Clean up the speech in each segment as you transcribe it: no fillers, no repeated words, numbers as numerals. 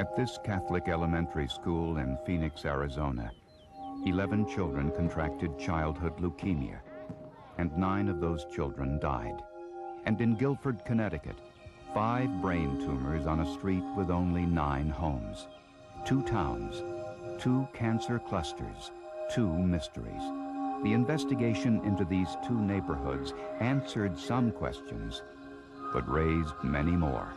At this Catholic elementary school in Phoenix, Arizona, 11 children contracted childhood leukemia, and 9 of those children died. And in Guilford, Connecticut, 5 brain tumors on a street with only 9 homes. 2 towns, 2 cancer clusters, 2 mysteries. The investigation into these 2 neighborhoods answered some questions, but raised many more.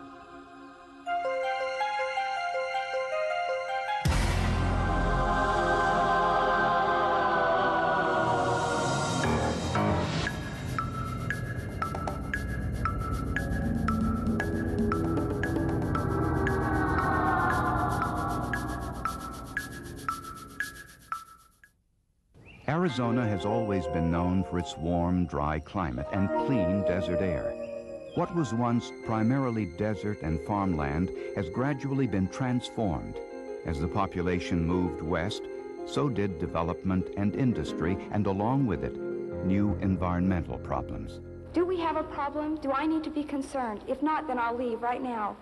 Arizona has always been known for its warm, dry climate and clean desert air. What was once primarily desert and farmland has gradually been transformed. As the population moved west, so did development and industry, and along with it, new environmental problems. Do we have a problem? Do I need to be concerned? If not, then I'll leave right now.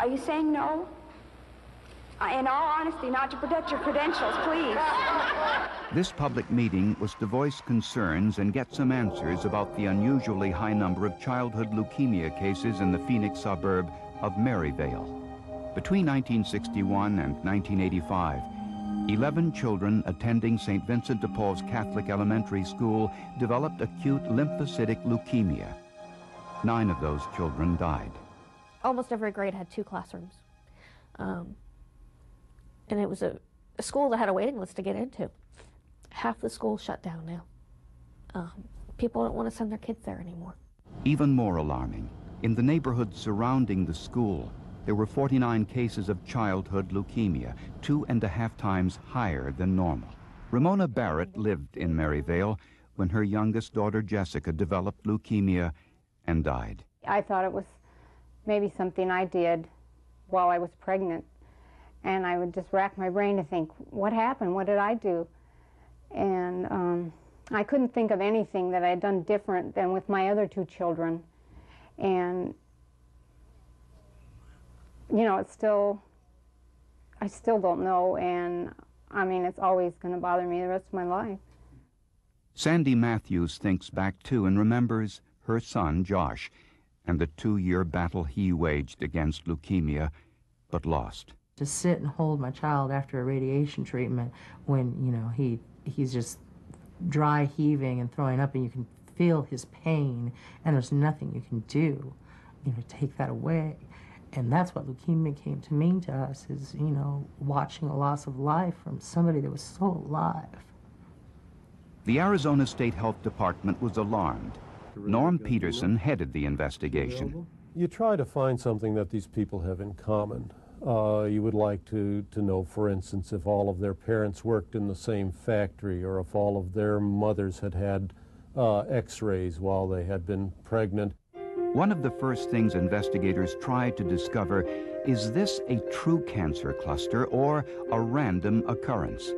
Are you saying no? In all honesty, not to protect your credentials, please. This public meeting was to voice concerns and get some answers about the unusually high number of childhood leukemia cases in the Phoenix suburb of Maryvale. Between 1961 and 1985, 11 children attending St. Vincent de Paul's Catholic Elementary School developed acute lymphocytic leukemia. 9 of those children died. Almost every grade had 2 classrooms. And it was a school that had a waiting list to get into. Half the school shut down now. People don't want to send their kids there anymore. Even more alarming, in the neighborhood surrounding the school, there were 49 cases of childhood leukemia, 2.5 times higher than normal. Ramona Barrett lived in Maryvale when her youngest daughter Jessica developed leukemia and died. I thought it was maybe something I did while I was pregnant. And I would just rack my brain to think, what happened? What did I do? And I couldn't think of anything that I had done different than with my other 2 children. And, you know, I still don't know. And, I mean, it's always going to bother me the rest of my life. Sandy Matthews thinks back, too, and remembers her son, Josh, and the 2-year battle he waged against leukemia, but lost. To sit and hold my child after a radiation treatment when, you know, he's just dry heaving and throwing up, and you can feel his pain, and there's nothing you can do, you know, to take that away. And that's what leukemia came to mean to us, is, you know, watching a loss of life from somebody that was so alive. The Arizona State Health Department was alarmed. Norm Peterson headed the investigation. You try to find something that these people have in common. You would like to know, for instance, if all of their parents worked in the same factory, or if all of their mothers had had x-rays while they had been pregnant. One of the first things investigators tried to discover, is this a true cancer cluster or a random occurrence?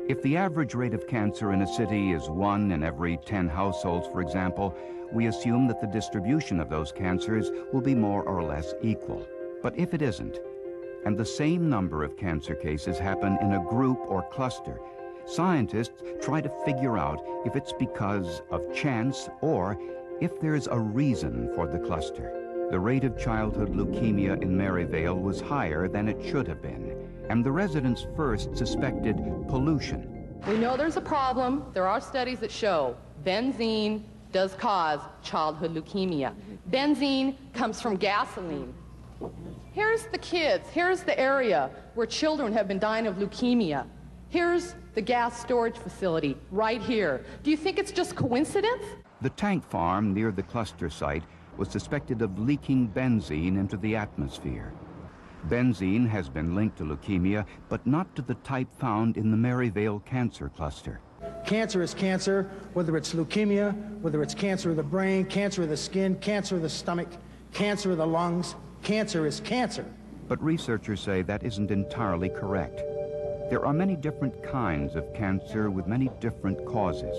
If the average rate of cancer in a city is 1 in every 10 households, for example, we assume that the distribution of those cancers will be more or less equal. But if it isn't, and the same number of cancer cases happen in a group or cluster, scientists try to figure out if it's because of chance or if there's a reason for the cluster. The rate of childhood leukemia in Maryvale was higher than it should have been, and the residents first suspected pollution. We know there's a problem. There are studies that show benzene does cause childhood leukemia. Benzene comes from gasoline. Here's the kids, here's the area where children have been dying of leukemia. Here's the gas storage facility right here. Do you think it's just coincidence? The tank farm near the cluster site was suspected of leaking benzene into the atmosphere. Benzene has been linked to leukemia, but not to the type found in the Maryvale cancer cluster. Cancer is cancer, whether it's leukemia, whether it's cancer of the brain, cancer of the skin, cancer of the stomach, cancer of the lungs. Cancer is cancer. But researchers say that isn't entirely correct. There are many different kinds of cancer with many different causes.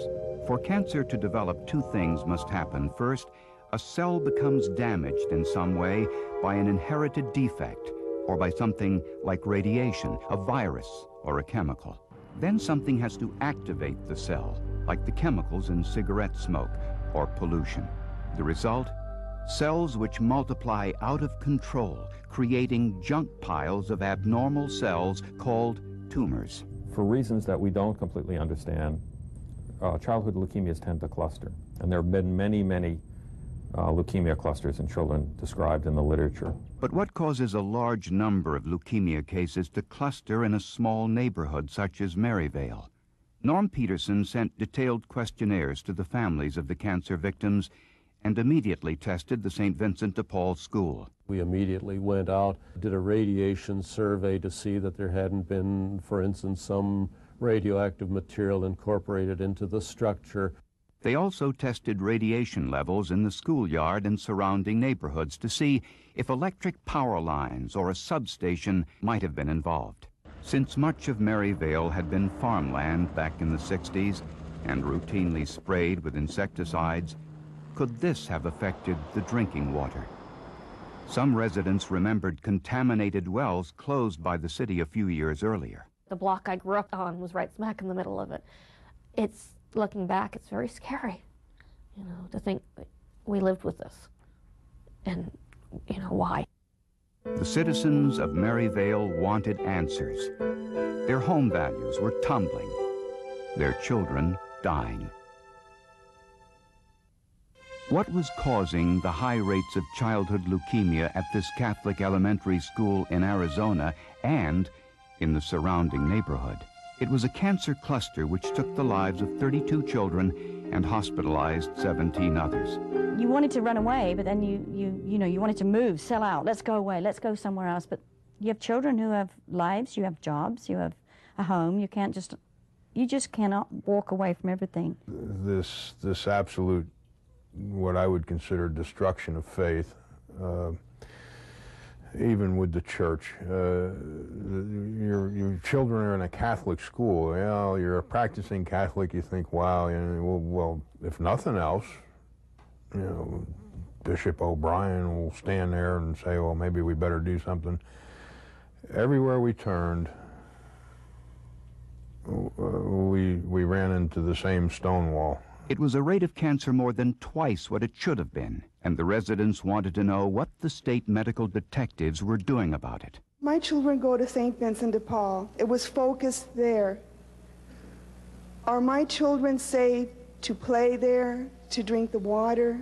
For cancer to develop, 2 things must happen. First, a cell becomes damaged in some way by an inherited defect, or by something like radiation, a virus, or a chemical. Then something has to activate the cell, like the chemicals in cigarette smoke or pollution. The result? Cells which multiply out of control, creating junk piles of abnormal cells called tumors. For reasons that we don't completely understand, childhood leukemias tend to cluster. And there have been many, many leukemia clusters in children described in the literature. But what causes a large number of leukemia cases to cluster in a small neighborhood such as Maryvale? Norm Peterson sent detailed questionnaires to the families of the cancer victims and immediately tested the St. Vincent de Paul School. We immediately went out, did a radiation survey to see that there hadn't been, for instance, some radioactive material incorporated into the structure. They also tested radiation levels in the schoolyard and surrounding neighborhoods to see if electric power lines or a substation might have been involved. Since much of Maryvale had been farmland back in the 60s and routinely sprayed with insecticides, could this have affected the drinking water? Some residents remembered contaminated wells closed by the city a few years earlier. The block I grew up on was right smack in the middle of it. It's, looking back, it's very scary, you know, to think that we lived with this and, you know, why. The citizens of Maryvale wanted answers. Their home values were tumbling, their children dying. What was causing the high rates of childhood leukemia at this Catholic elementary school in Arizona and in the surrounding neighborhood? It was a cancer cluster which took the lives of 32 children and hospitalized 17 others. You wanted to run away, but then you wanted to move, sell out, let's go away, let's go somewhere else. But you have children who have lives, you have jobs, you have a home. You just cannot walk away from everything. This absolute, what I would consider destruction of faith, even with the church. Your children are in a Catholic school. You know, you're a practicing Catholic, you think, wow, you know, well, if nothing else, you know, Bishop O'Brien will stand there and say, well, maybe we better do something. Everywhere we turned, we ran into the same stone wall. It was a rate of cancer more than twice what it should have been, and the residents wanted to know what the state medical detectives were doing about it. My children go to St. Vincent de Paul. It was focused there. Are my children safe to play there, to drink the water?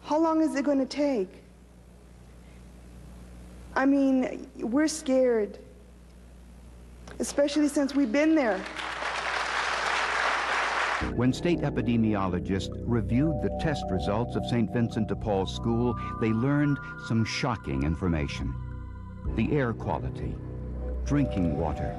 How long is it going to take? I mean, we're scared, especially since we've been there. When state epidemiologists reviewed the test results of St. Vincent de Paul School, they learned some shocking information. The air quality, drinking water,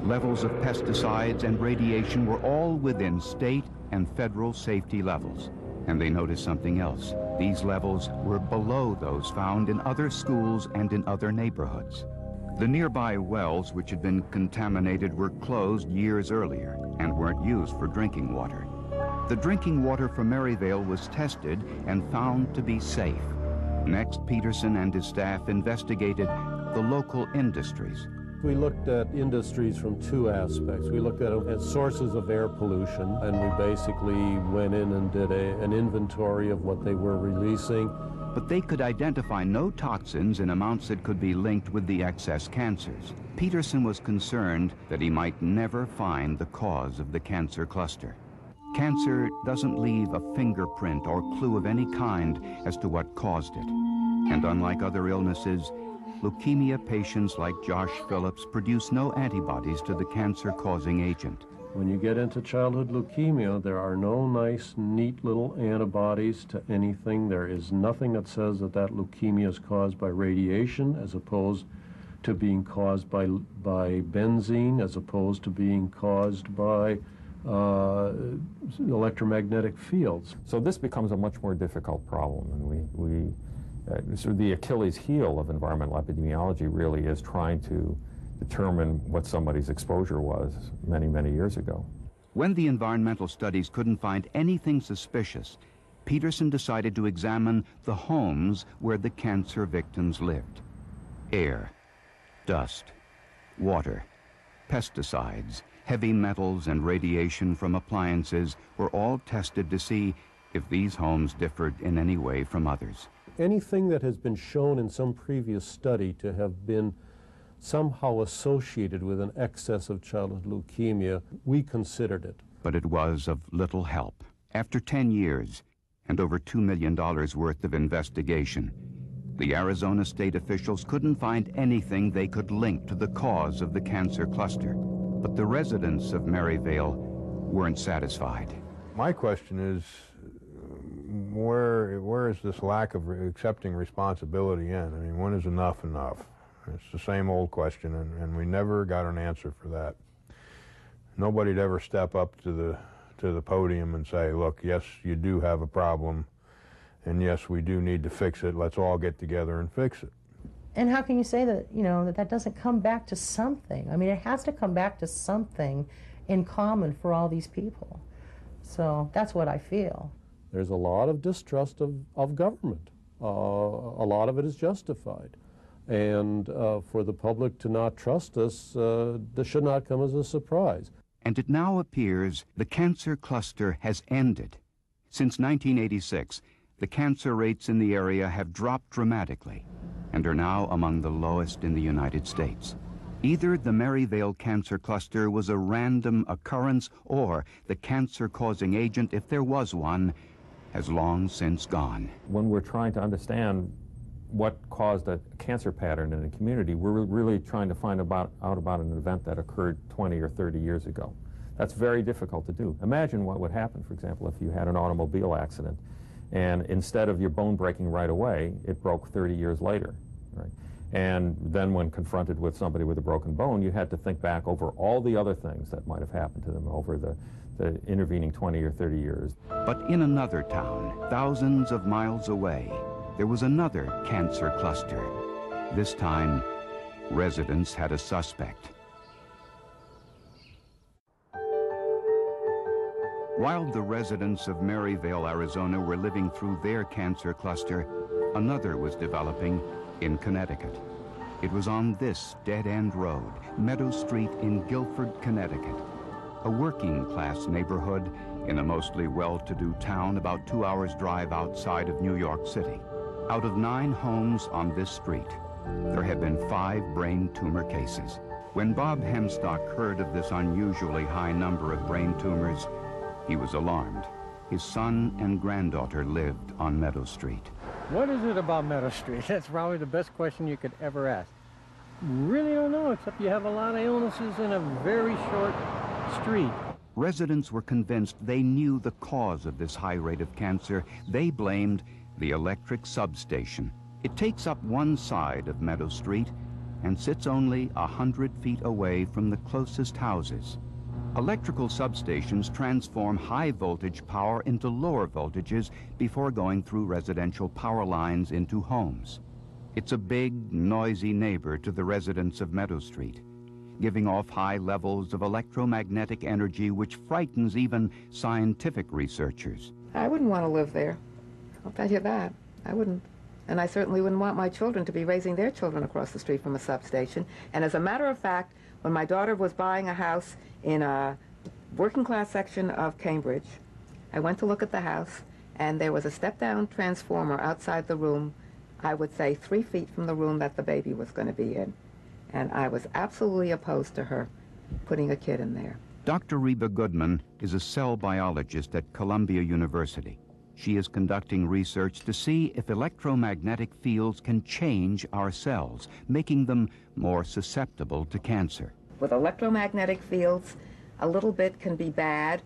levels of pesticides and radiation were all within state and federal safety levels. And they noticed something else. These levels were below those found in other schools and in other neighborhoods. The nearby wells which had been contaminated were closed years earlier and weren't used for drinking water. The drinking water from Maryvale was tested and found to be safe. Next, Peterson and his staff investigated the local industries. We looked at industries from two aspects. We looked at sources of air pollution, and we basically went in and did an inventory of what they were releasing. But they could identify no toxins in amounts that could be linked with the excess cancers. Peterson was concerned that he might never find the cause of the cancer cluster. Cancer doesn't leave a fingerprint or clue of any kind as to what caused it. And unlike other illnesses, leukemia patients like Josh Phillips produce no antibodies to the cancer-causing agent. When you get into childhood leukemia, there are no nice, neat little antibodies to anything. There is nothing that says that leukemia is caused by radiation as opposed to being caused by benzene, as opposed to being caused by electromagnetic fields. So this becomes a much more difficult problem, and so the Achilles heel of environmental epidemiology really is trying to determine what somebody's exposure was many, many years ago. When the environmental studies couldn't find anything suspicious, Peterson decided to examine the homes where the cancer victims lived. Air, Dust, water, pesticides, heavy metals, and radiation from appliances were all tested to see if these homes differed in any way from others. Anything that has been shown in some previous study to have been somehow associated with an excess of childhood leukemia, we considered it. But it was of little help. After 10 years and over $2 million worth of investigation, the Arizona state officials couldn't find anything they could link to the cause of the cancer cluster. But the residents of Maryvale weren't satisfied. My question is, where is this lack of accepting responsibility in? I mean, when is enough enough? It's the same old question, and we never got an answer for that. Nobody'd ever step up to the podium and say, look, yes, you do have a problem, and yes, we do need to fix it. Let's all get together and fix it. And how can you say that, you know, that doesn't come back to something? I mean, it has to come back to something in common for all these people. So that's what I feel. There's a lot of distrust of government. A lot of it is justified. And for the public to not trust us, this should not come as a surprise. And it now appears the cancer cluster has ended. Since 1986, the cancer rates in the area have dropped dramatically and are now among the lowest in the United States. Either the Maryvale cancer cluster was a random occurrence, or the cancer-causing agent, if there was one, has long since gone. When we're trying to understand what caused a cancer pattern in a community, we're really trying to find out about an event that occurred 20 or 30 years ago. That's very difficult to do. Imagine what would happen, for example, if you had an automobile accident and instead of your bone breaking right away, it broke 30 years later, right? And then when confronted with somebody with a broken bone, you had to think back over all the other things that might have happened to them over the intervening 20 or 30 years. But in another town, thousands of miles away, there was another cancer cluster. This time, residents had a suspect. While the residents of Maryvale, Arizona were living through their cancer cluster, another was developing in Connecticut. It was on this dead-end road, Meadow Street in Guilford, Connecticut, a working-class neighborhood in a mostly well-to-do town about 2 hours' drive outside of New York City. Out of 9 homes on this street, there had been 5 brain tumor cases. When Bob Hemstock heard of this unusually high number of brain tumors, he was alarmed. His son and granddaughter lived on Meadow Street. What is it about Meadow Street? That's probably the best question you could ever ask. Really don't know, except you have a lot of illnesses in a very short street. Residents were convinced they knew the cause of this high rate of cancer. They blamed the electric substation. It takes up one side of Meadow Street and sits only 100 feet away from the closest houses. Electrical substations transform high voltage power into lower voltages before going through residential power lines into homes. It's a big, noisy neighbor to the residents of Meadow Street, giving off high levels of electromagnetic energy which frightens even scientific researchers. I wouldn't want to live there. I'll tell you that. I wouldn't. And I certainly wouldn't want my children to be raising their children across the street from a substation. And as a matter of fact, when my daughter was buying a house in a working class section of Cambridge, I went to look at the house, and there was a step-down transformer outside the room, I would say 3 feet from the room that the baby was going to be in. And I was absolutely opposed to her putting a kid in there. Dr. Reba Goodman is a cell biologist at Columbia University. She is conducting research to see if electromagnetic fields can change our cells, making them more susceptible to cancer. With electromagnetic fields, a little bit can be bad,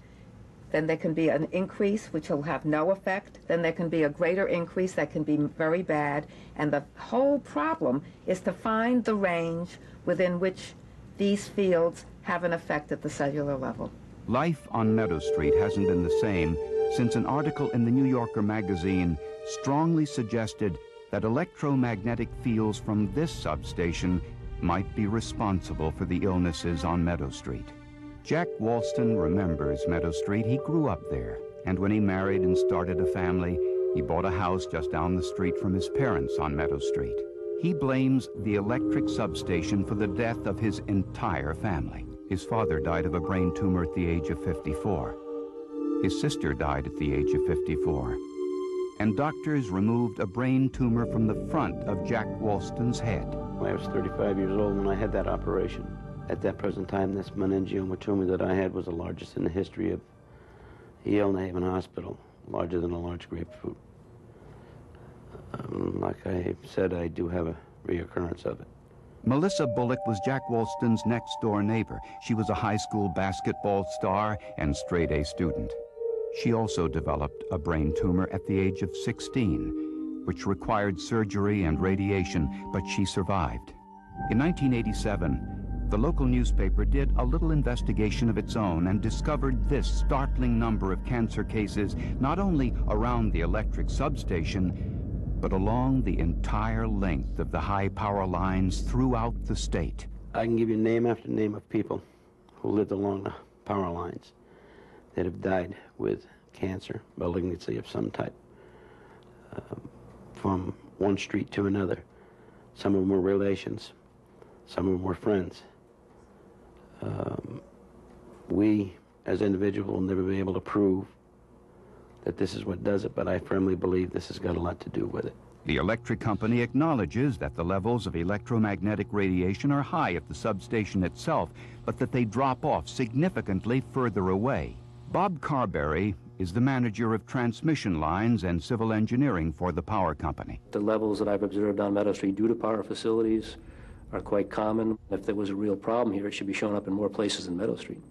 then there can be an increase which will have no effect, then there can be a greater increase that can be very bad, and the whole problem is to find the range within which these fields have an effect at the cellular level. Life on Meadow Street hasn't been the same since an article in the New Yorker magazine strongly suggested that electromagnetic fields from this substation might be responsible for the illnesses on Meadow Street. Jack Walston remembers Meadow Street. He grew up there, and when he married and started a family, he bought a house just down the street from his parents on Meadow Street. He blames the electric substation for the death of his entire family. His father died of a brain tumor at the age of 54. His sister died at the age of 54. And doctors removed a brain tumor from the front of Jack Walston's head. I was 35 years old when I had that operation. At that present time, this meningioma tumor that I had was the largest in the history of Yale New Haven Hospital, larger than a large grapefruit. Like I said, I do have a reoccurrence of it. Melissa Bullock was Jack Walston's next-door neighbor. She was a high school basketball star and straight-A student. She also developed a brain tumor at the age of 16, which required surgery and radiation, but she survived. In 1987, the local newspaper did a little investigation of its own and discovered this startling number of cancer cases, not only around the electric substation, but along the entire length of the high power lines throughout the state. I can give you name after name of people who lived along the power lines that have died with cancer, malignancy of some type, from one street to another. Some of them were relations, some of them were friends. We, as individuals, will never be able to prove that this is what does it, but I firmly believe this has got a lot to do with it. The electric company acknowledges that the levels of electromagnetic radiation are high at the substation itself, but that they drop off significantly further away. Bob Carberry is the manager of transmission lines and civil engineering for the power company. The levels that I've observed on Meadow Street due to power facilities are quite common. If there was a real problem here, it should be showing up in more places than Meadow Street.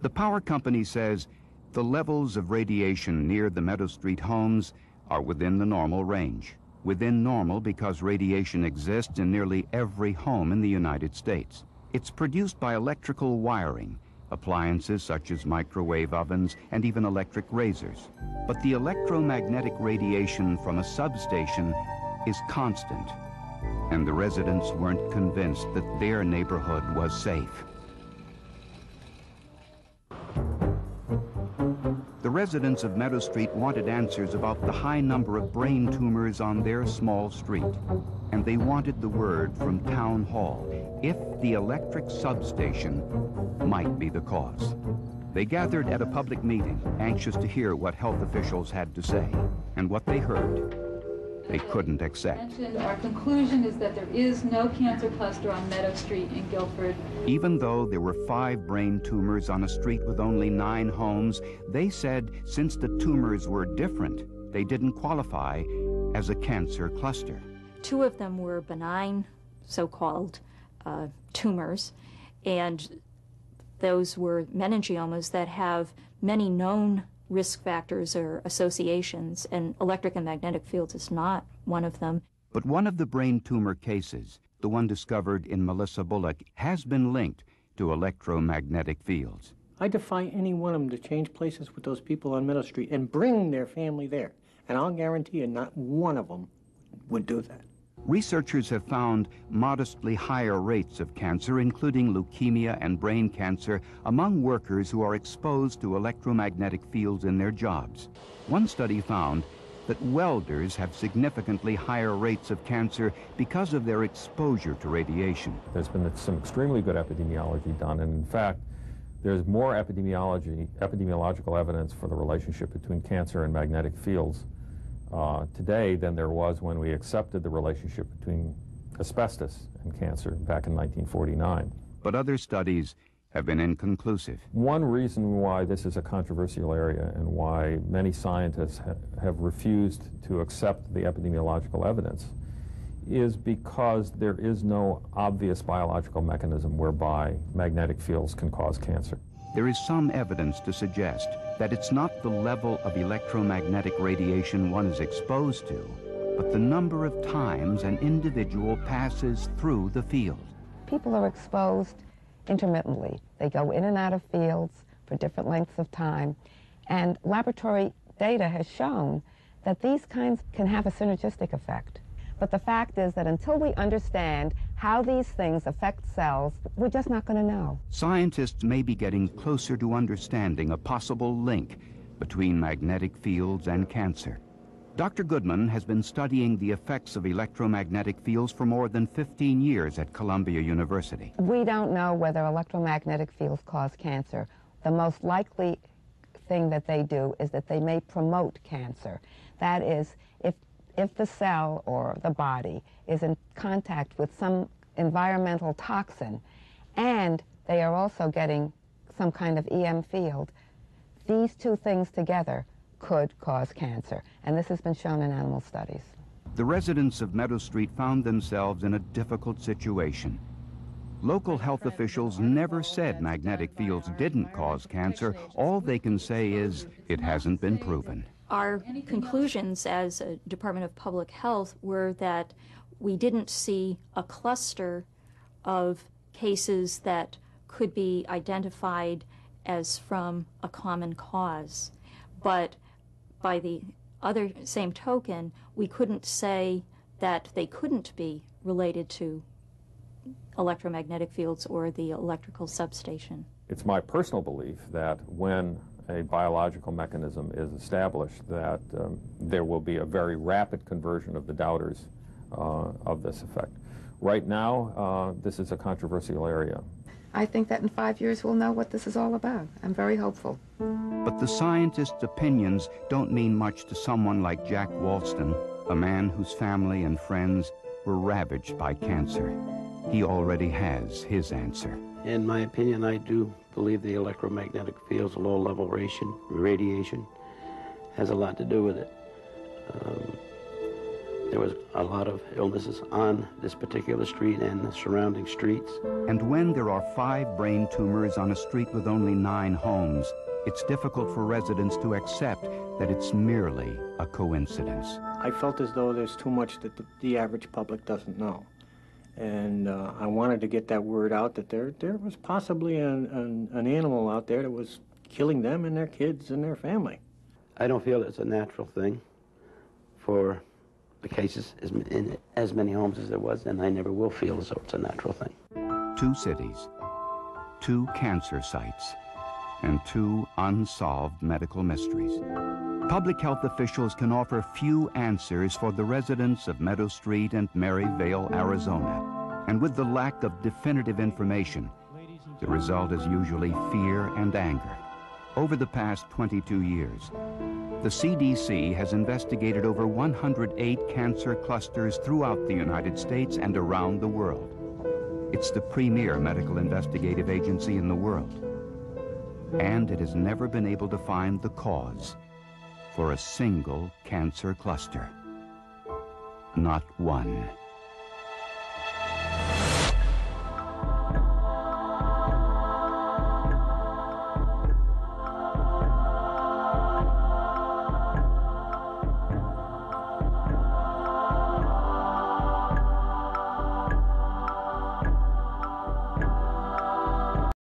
The power company says the levels of radiation near the Meadow Street homes are within the normal range. Within normal because radiation exists in nearly every home in the United States. It's produced by electrical wiring, appliances such as microwave ovens and even electric razors. But the electromagnetic radiation from a substation is constant, and the residents weren't convinced that their neighborhood was safe. The residents of Meadow Street wanted answers about the high number of brain tumors on their small street, and they wanted the word from Town Hall if the electric substation might be the cause. They gathered at a public meeting, anxious to hear what health officials had to say, and what they heard they couldn't accept. Our conclusion is that there is no cancer cluster on Meadow Street in Guilford. Even though there were 5 brain tumors on a street with only 9 homes, they said since the tumors were different, they didn't qualify as a cancer cluster. 2 of them were benign, so-called tumors, and those were meningiomas that have many known risk factors or associations, and electric and magnetic fields is not one of them. But one of the brain tumor cases, the one discovered in Melissa Bullock, has been linked to electromagnetic fields. I defy any one of them to change places with those people on Meadow Street and bring their family there. And I'll guarantee you not one of them would do that. Researchers have found modestly higher rates of cancer, including leukemia and brain cancer, among workers who are exposed to electromagnetic fields in their jobs. One study found that welders have significantly higher rates of cancer because of their exposure to radiation. There's been some extremely good epidemiology done, and in fact, there's more epidemiological evidence for the relationship between cancer and magnetic fields today than there was when we accepted the relationship between asbestos and cancer back in 1949. But other studies have been inconclusive. One reason why this is a controversial area and why many scientists have refused to accept the epidemiological evidence is because there is no obvious biological mechanism whereby magnetic fields can cause cancer. There is some evidence to suggest that it's not the level of electromagnetic radiation one is exposed to, but the number of times an individual passes through the field. People are exposed intermittently. They go in and out of fields for different lengths of time, and laboratory data has shown that these kinds can have a synergistic effect. But the fact is that until we understand how these things affect cells, we're just not going to know. Scientists may be getting closer to understanding a possible link between magnetic fields and cancer. Dr. Goodman has been studying the effects of electromagnetic fields for more than 15 years at Columbia University. We don't know whether electromagnetic fields cause cancer. The most likely thing that they do is that they may promote cancer. That is, if the cell or the body is in contact with some environmental toxin and they are also getting some kind of EM field, these two things together could cause cancer, and this has been shown in animal studies. The residents of Meadow Street found themselves in a difficult situation. Local health officials never said magnetic fields didn't cause cancer. All they can say is it hasn't been proven. Our conclusions as a Department of Public Health were that we didn't see a cluster of cases that could be identified as from a common cause. But by the other same token, we couldn't say that they couldn't be related to electromagnetic fields or the electrical substation. It's my personal belief that when a biological mechanism is established, that there will be a very rapid conversion of the doubters of this effect. Right now, this is a controversial area. I think that in 5 years we'll know what this is all about. I'm very hopeful. But the scientists' opinions don't mean much to someone like Jack Walston, a man whose family and friends were ravaged by cancer. He already has his answer. In my opinion, I do believe the electromagnetic fields, low-level radiation, has a lot to do with it. There was a lot of illnesses on this particular street and the surrounding streets. And when there are 5 brain tumors on a street with only 9 homes, it's difficult for residents to accept that it's merely a coincidence. I felt as though there's too much that the average public doesn't know. And I wanted to get that word out that there was possibly an animal out there that was killing them and their kids and their family. I don't feel it's a natural thing for the cases in as many homes as there was, and I never will feel as though it's a natural thing. 2 cities, 2 cancer sites, and 2 unsolved medical mysteries. Public health officials can offer few answers for the residents of Meadow Street and Maryvale, Arizona. And with the lack of definitive information, the result is usually fear and anger. Over the past 22 years, the CDC has investigated over 108 cancer clusters throughout the United States and around the world. It's the premier medical investigative agency in the world. And it has never been able to find the cause for a single cancer cluster. Not one.